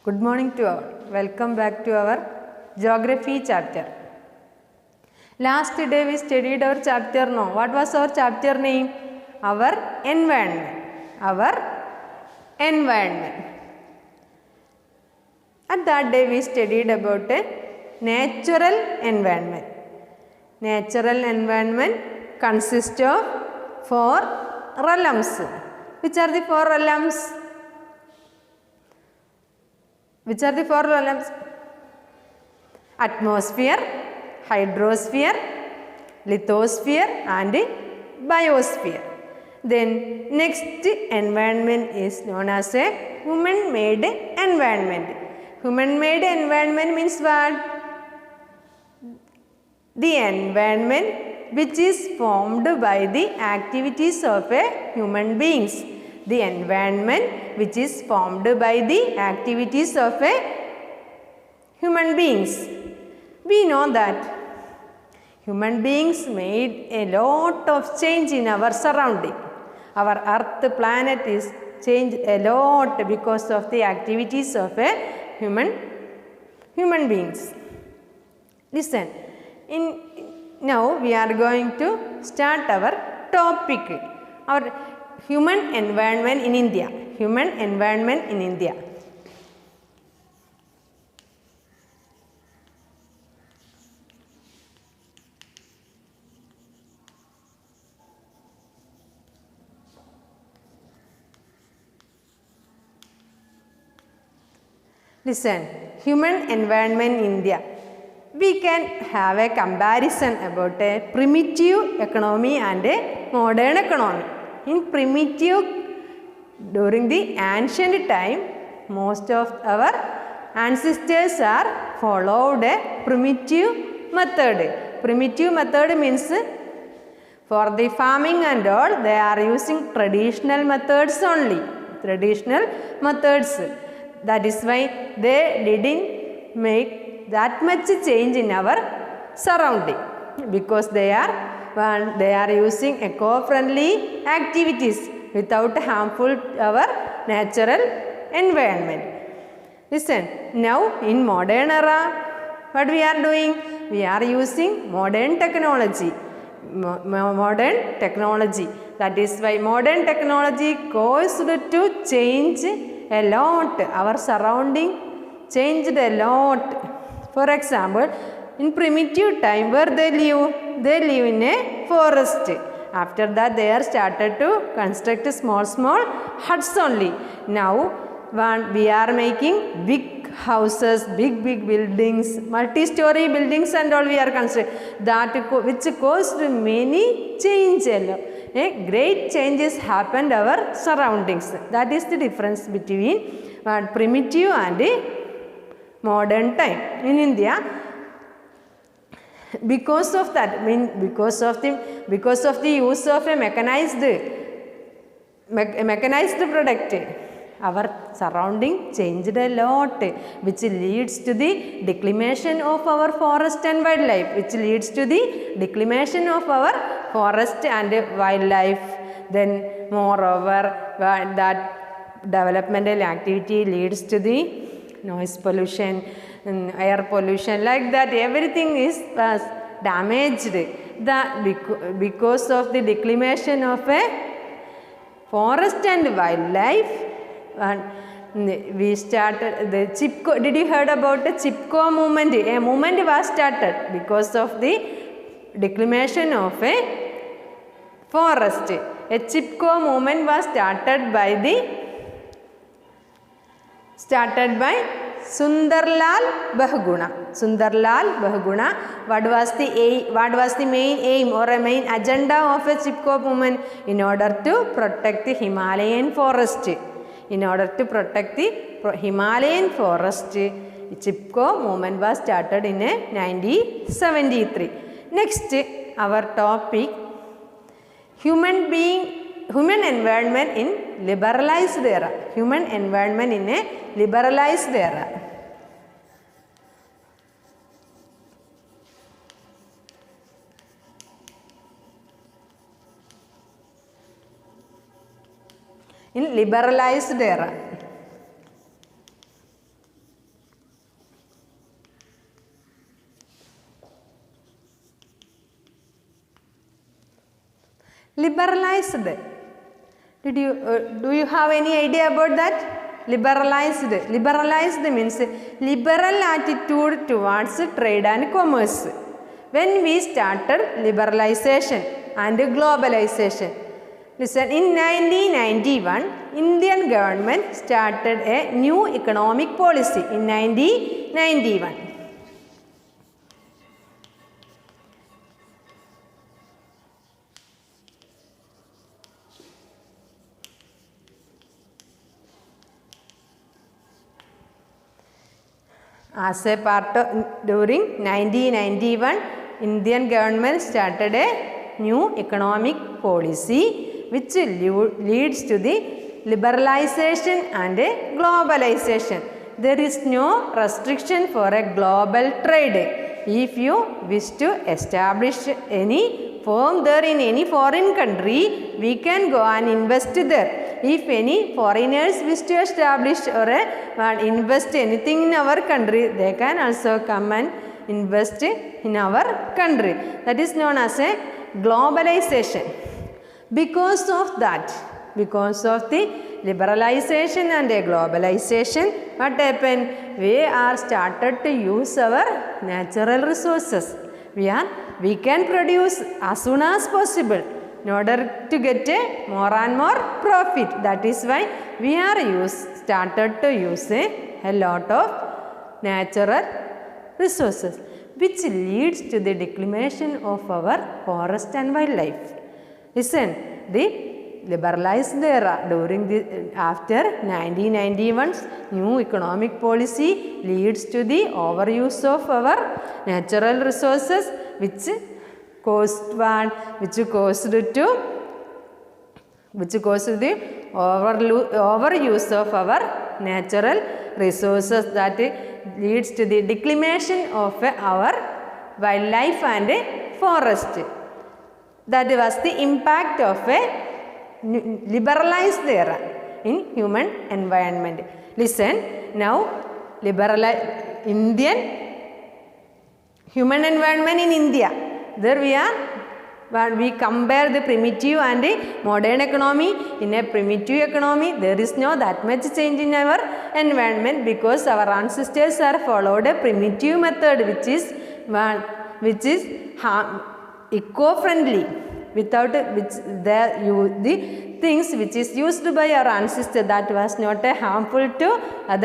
Good morning to all. Welcome back to our geography chapter. Last day we studied our chapter. No, what was our chapter name? Our environment. Our environment. At that day we studied about a natural environment. Natural environment consists of 4 realms. Which are the 4 realms? Which are the 4 realms? Atmosphere, hydrosphere, lithosphere and biosphere. Then next environment is known as a human-made environment. Human-made environment means what? The environment which is formed by the activities of a human beings. The environment which is formed by the activities of a human beings. We know that human beings made a lot of change in our surrounding. Our earth planet is changed a lot because of the activities of a human beings. Listen, now we are going to start our topic. Our human environment in India. Human environment in India. Listen, human environment in India. We can have a comparison about a primitive economy and a modern economy. In primitive, during the ancient time, most of our ancestors are followed a primitive method. Primitive method means for the farming and all, they are using traditional methods only. Traditional methods. That is why they didn't make that much change in our surrounding, because they are using eco-friendly activities without harmful our natural environment. Listen, now in modern era, what we are doing? We are using modern technology. Modern technology. That is why modern technology caused to change a lot. Our surrounding changed a lot. For example, in primitive time, where they live? They live in a forest. After that, they are started to construct small huts only. Now, we are making big houses, big buildings, multi-story buildings and all we are constructing. That which caused many changes. Great changes happened our surroundings. That is the difference between primitive and modern time in India. Because of that, because of the use of a mechanized product, our surrounding changed a lot, which leads to the declination of our forest and wildlife, Then moreover, that developmental activity leads to the noise pollution, air pollution, like that. Everything is damaged. Because of the declination of a forest and wildlife, we started the Chipko. Did you heard about the Chipko movement? A movement was started because of the declination of a forest. A Chipko movement was started by Sundarlal Bahuguna. What was the main aim or a main agenda of a Chipko movement? In order to protect the Himalayan forest. In order to protect the Himalayan forest, Chipko movement was started in 1973. Next, our topic, human environment in liberalized era. Human environment in a liberalized era. In liberalized era. liberalized. Do you have any idea about that? Liberalized. Liberalized means liberal attitude towards trade and commerce. When we started liberalization and globalization. Listen, in 1991, Indian government started a new economic policy in 1991. As a part of, during 1991, Indian government started a new economic policy which leads to the liberalization and globalization. There is no restriction for a global trade. If you wish to establish any firm there in any foreign country, we can go and invest there. If any foreigners wish to establish or invest anything in our country, they can also come and invest in our country. That is known as a globalization. Because of that, because of the liberalization and globalization, what happened? We are started to use our natural resources. We can produce as soon as possible in order to get more and more profit. That is why we are started to use a lot of natural resources, which leads to the declination of our forest and wildlife. Listen, the liberalized era during the after 1991's new economic policy leads to the overuse of our natural resources, which caused the overuse of our natural resources, that leads to the declination of our wildlife and forest. That was the impact of a liberalized era in human environment. Listen, now Indian human environment in India. There we compare the primitive and the modern economy. In a primitive economy, there is no that much change in our environment because our ancestors are followed a primitive method which is eco-friendly. Without which the things which is used by our ancestors, that was not harmful to our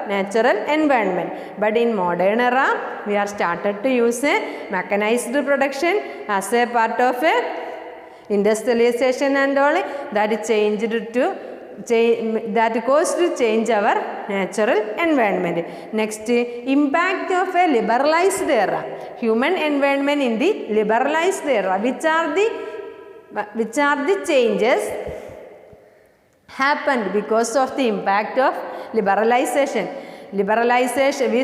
natural environment. But in modern era, we are started to use mechanized production as a part of industrialization and all, that caused to change our natural environment. Next, impact of a liberalized era. Human environment in the liberalized era. Which are the changes happened because of the impact of liberalization. We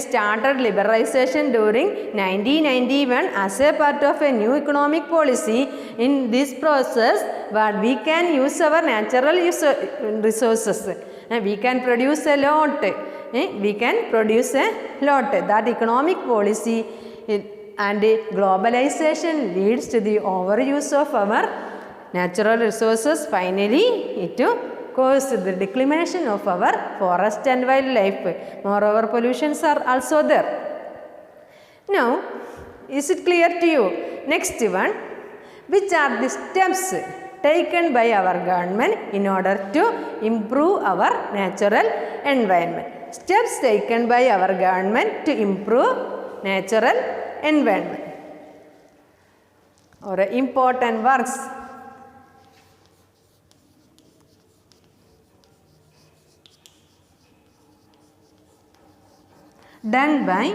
started liberalization during 1991 as a part of a new economic policy. In this process, we can use our natural resources. We can produce a lot. That economic policy and globalization leads to the overuse of our natural resources. Finally, it caused the declination of our forest and wildlife. Moreover, pollutions are also there. Now, is it clear to you? Next one, which are the steps taken by our government in order to improve our natural environment? Steps taken by our government to improve natural environment or important works. Done by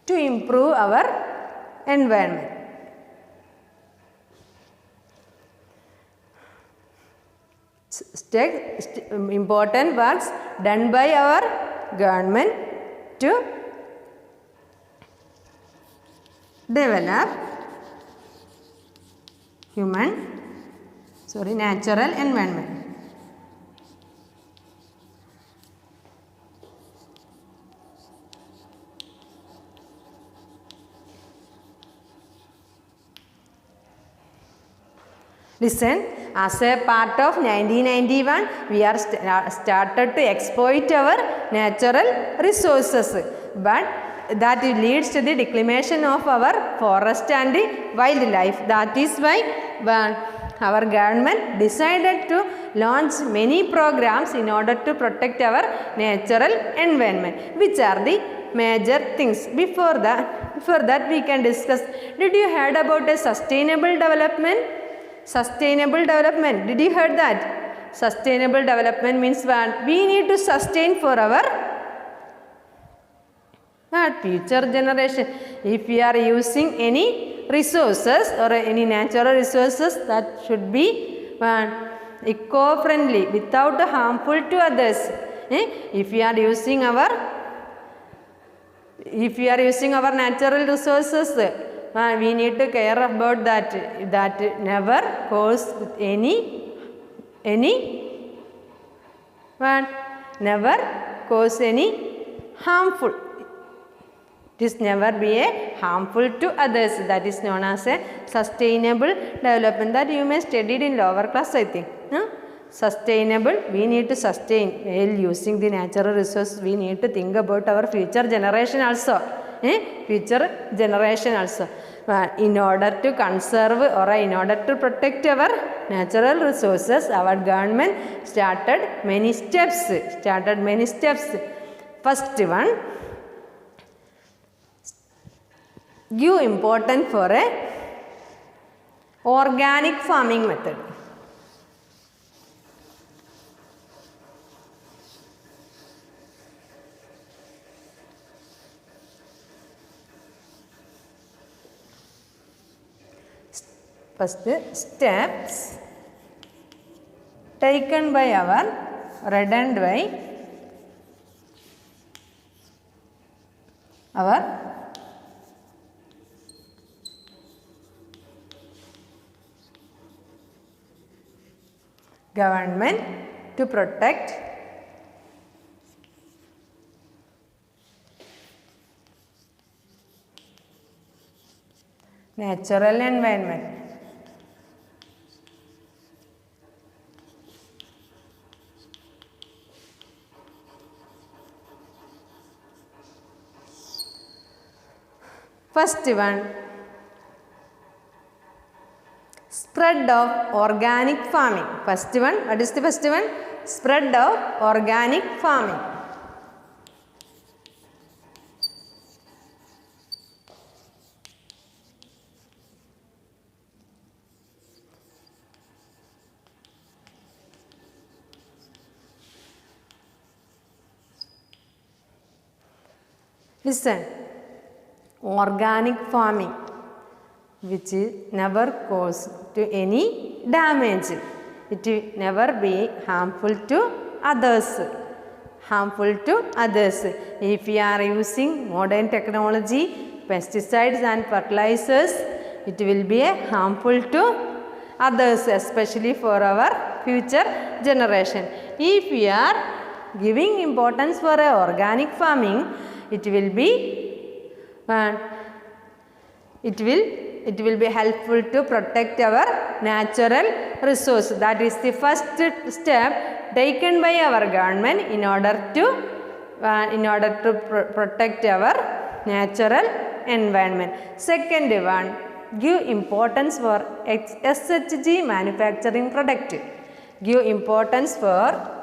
to improve our environment. Important works done by our government to develop human natural environment. Listen, as a part of 1991, we are started to exploit our natural resources, but that leads to the declination of our forest and wildlife. That is why our government decided to launch many programs in order to protect our natural environment. Which are the major things? Before that we can discuss. Did you heard about a sustainable development? Sustainable development. Did you heard that? Sustainable development means what? We need to sustain for our future generation. If we are using any resources or any natural resources, that should be eco-friendly, without harmful to others. If we are using our natural resources, we need to care about that never cause never cause any harmful. It is never be a harmful to others. That is known as a sustainable development. That you may studied in lower class, I think. Sustainable, we need to sustain while using the natural resources. We need to think about our future generation also. Future generation also. In order to conserve or in order to protect our natural resources, our government started many steps. First one, give importance for a organic farming method. First steps taken by our red and white, our government to protect natural environment. First one, spread of organic farming. First one, what is the first one? Spread of organic farming. Listen, organic farming which never cause to any damage. It will never be harmful to others. If we are using modern technology, pesticides and fertilizers, it will be harmful to others, especially for our future generation. If we are giving importance for organic farming, it will be helpful to protect our natural resource. That is the first step taken by our government in order to protect our natural environment. Second one, give importance for SHG manufacturing product. Give importance for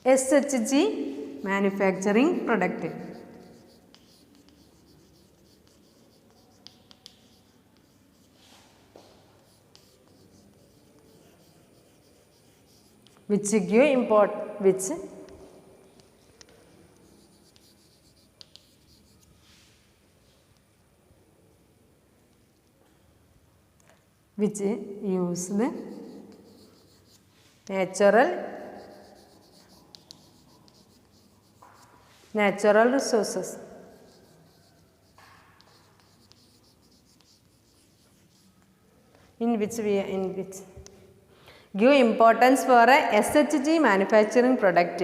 SHG manufacturing product. Which give importance which use the natural natural resources. In which give importance for a SHG manufacturing product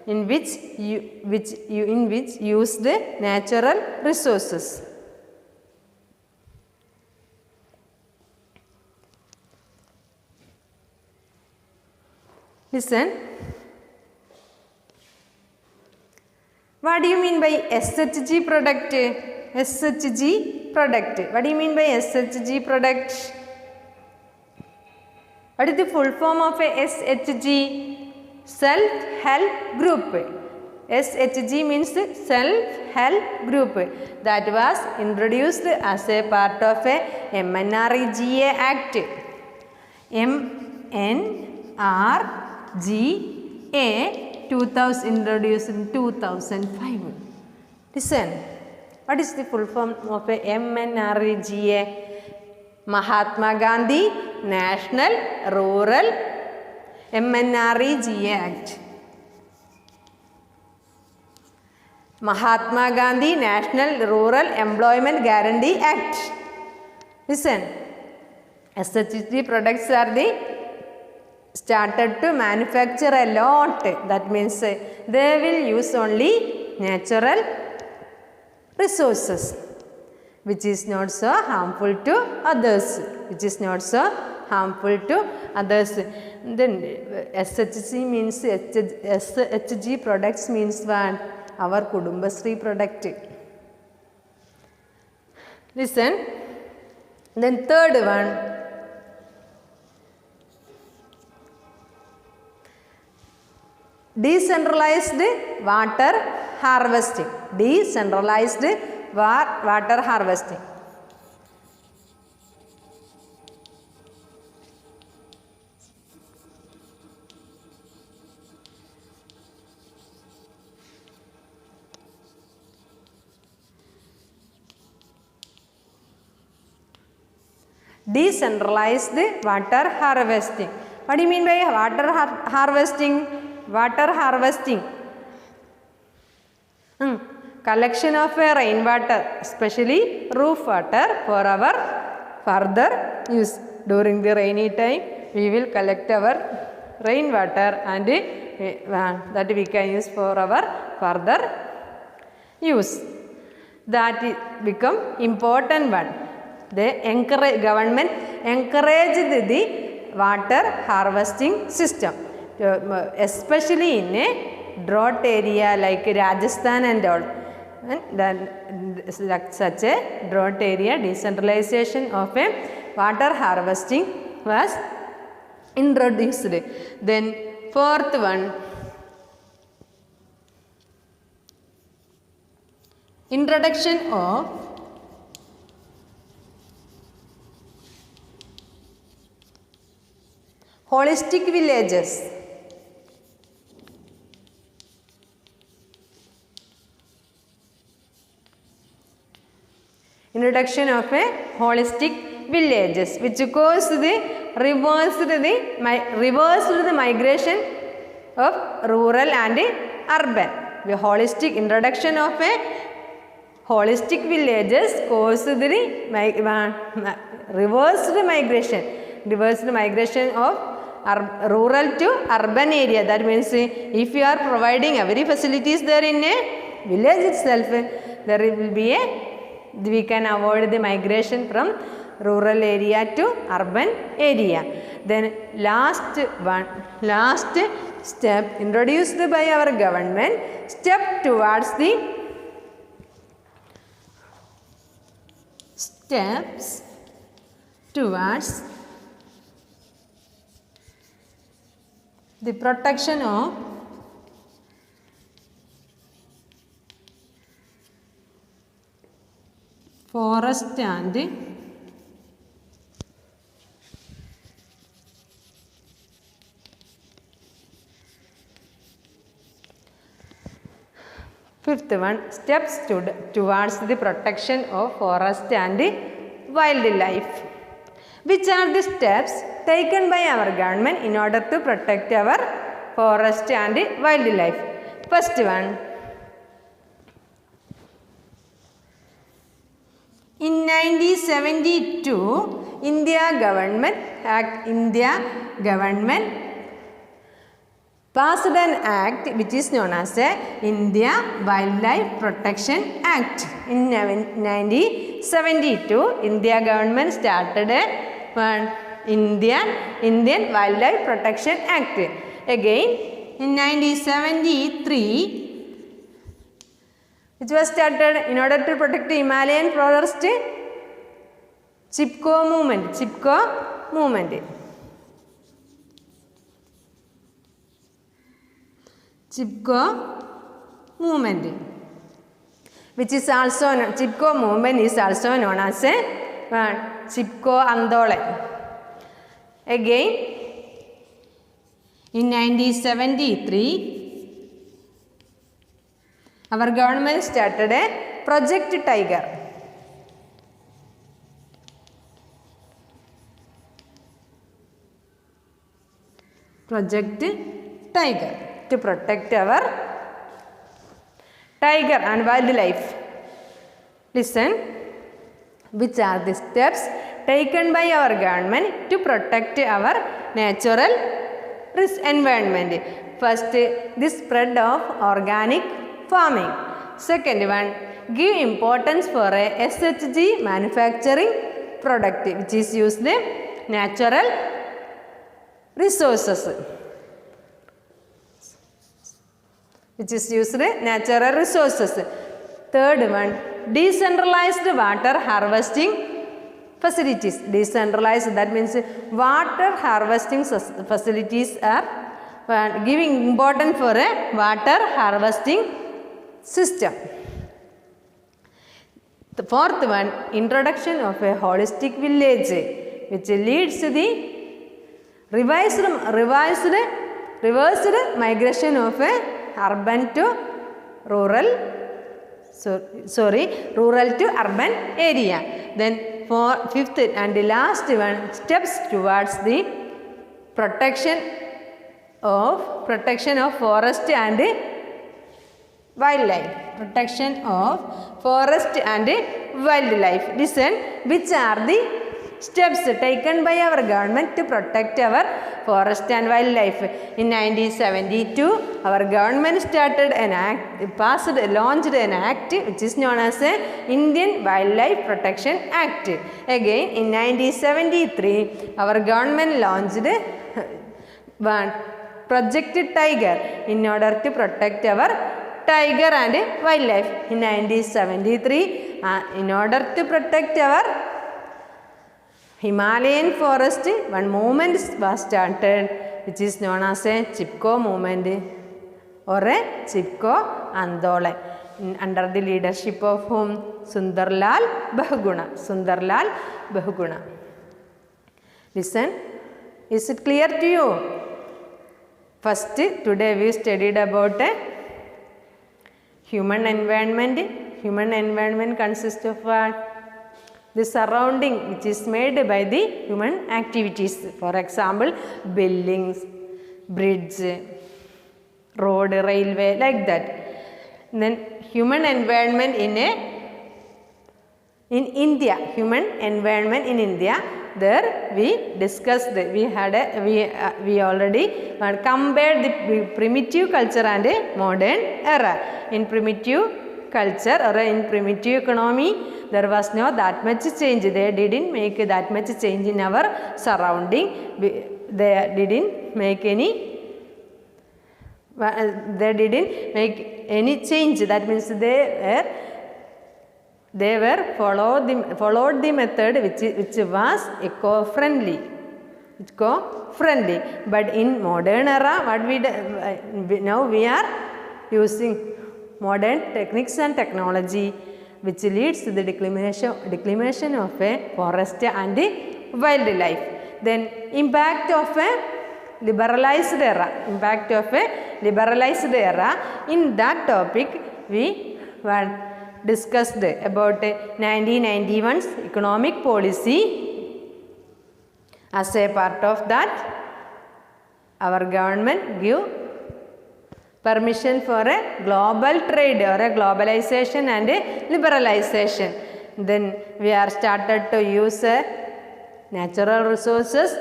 in which use the natural resources. Listen. What do you mean by SHG product? SHG product. What do you mean by SHG product? What is the full form of a SHG? Self-help group. SHG means self-help group that was introduced as a part of a MNREGA Act. MNRGA 2000 introduced in 2005. Listen, what is the full form of a MNREGA? Mahatma Gandhi National Rural MNREGA Act. Mahatma Gandhi National Rural Employment Guarantee Act. Listen, SHG products are the started to manufacture a lot. That means they will use only natural resources, which is not so harmful to others. Then SHG means SHG products means what? Our Kudumbashree product. Listen. Then third one. Decentralized water harvesting. Decentralized water harvesting. Decentralized water harvesting. What do you mean by water harvesting? Water harvesting. Collection of rainwater, especially roof water, for our further use. During the rainy time, we will collect our rainwater and that we can use for our further use. That become important one. Government encouraged the water harvesting system, especially in a drought area like Rajasthan and all. And then such a drought area, decentralization of a water harvesting was introduced. Then fourth one, introduction of holistic villages. Introduction of a holistic villages, which caused the reversed the migration of rural and urban. The holistic introduction of a holistic villages caused the reversed migration of rural to urban area. That means if you are providing every facilities there in a village itself, there will be we can avoid the migration from rural area to urban area. Then last step introduced by our government, step towards the steps towards the protection of forest and fifth one, steps towards the protection of forest and wildlife. Which are the steps taken by our government in order to protect our forest and wildlife? First one, 1972, India Government passed an act which is known as the India Wildlife Protection Act. In 1972, India government started Indian Wildlife Protection Act. Again, in 1973, which was started in order to protect the Himalayan forest, Chipko movement. Chipko movement, which is also Chipko movement is also known as Chipko Andolan. Again, in 1973, our government started a Project Tiger. Project Tiger to protect our tiger and wildlife. Listen, which are the steps taken by our government to protect our natural environment? First, the spread of organic farming. Second one, give importance for a SHG manufacturing product which is used natural resources. Third one, decentralized water harvesting facilities. Decentralized, that means water harvesting facilities are giving importance for a water harvesting system. The fourth one, introduction of a holistic village which leads to the reversed migration of a urban to rural to urban area. Then fifth and the last one, steps towards the protection of forest and wildlife. Listen, which are the steps taken by our government to protect our forest and wildlife? In 1972, our government launched an act which is known as the Indian Wildlife Protection Act. Again, in 1973, our government launched Project Tiger in order to protect our tiger and wildlife. In 1973, in order to protect our Himalayan forest, one movement was started which is known as a Chipko movement or a Chipko Andolan, under the leadership of whom? Sundarlal Bahuguna. Listen, is it clear to you? First, today we studied about human environment. Human environment consists of what? The surrounding which is made by the human activities. For example, buildings, bridge, road, railway, like that. Then human environment in India. Human environment in India. There we discussed, we already compared the primitive culture and modern era. In primitive culture or in primitive economy, there was no that much change. They didn't make that much change in our surrounding. They didn't make any change. That means they followed the method which was eco-friendly. But in modern era, now we are using modern techniques and technology which leads to the declination of a forest and wildlife. Then impact of a liberalized era. In that topic we discussed about 1991's economic policy. As a part of that, our government give permission for a global trade or a globalization and a liberalization. Then we are started to use natural resources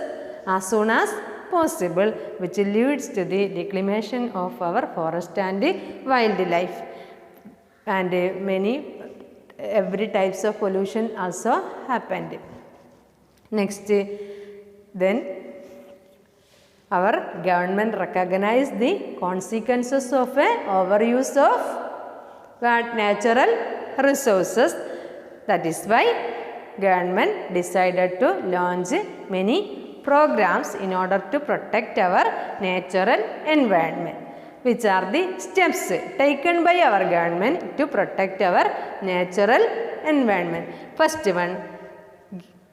as soon as possible, which leads to the declimation of our forest and wildlife, and every types of pollution also happened. Next, then our government recognized the consequences of overuse of natural resources. That is why government decided to launch many programs in order to protect our natural environment. Which are the steps taken by our government to protect our natural environment? First one,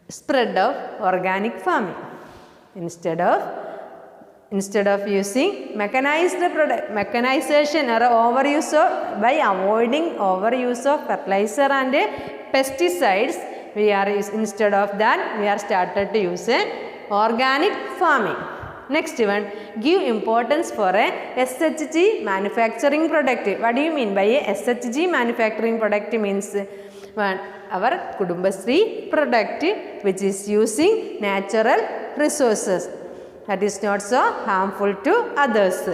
spread of organic farming. Instead of using mechanization or overuse by avoiding overuse of fertilizer and pesticides, instead of that we are started to use organic farming. Next one, give importance for a SHG manufacturing product. What do you mean by a SHG manufacturing product? Means our Kudumbashree product which is using natural resources, that is not so harmful to others.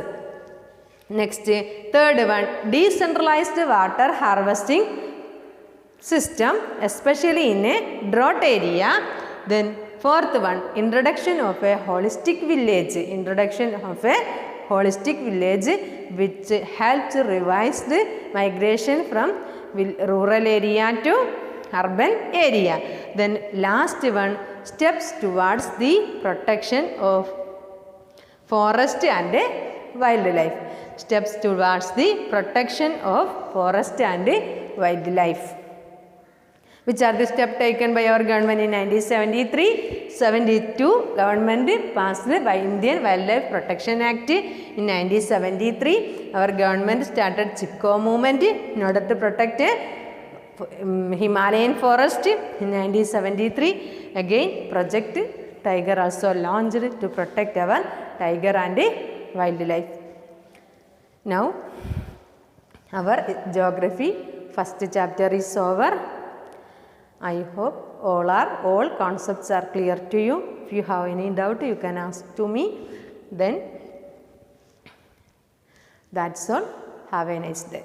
Next, third one, decentralized water harvesting system, especially in a drought area. Then fourth one, introduction of a holistic village. Introduction of a holistic village which helps revise the migration from rural area to urban area. Then last one, steps towards the protection of forest and wildlife. Steps towards the protection of forest and wildlife. Which are the steps taken by our government in 1973? 72, government passed by Indian Wildlife Protection Act in 1973. Our government started Chipko movement in order to protect Himalayan forest in 1973. Again, Project Tiger also launched to protect our tiger and wildlife. Now, our geography first chapter is over. I hope all concepts are clear to you. If you have any doubt, you can ask to me. Then that's all. Have a nice day.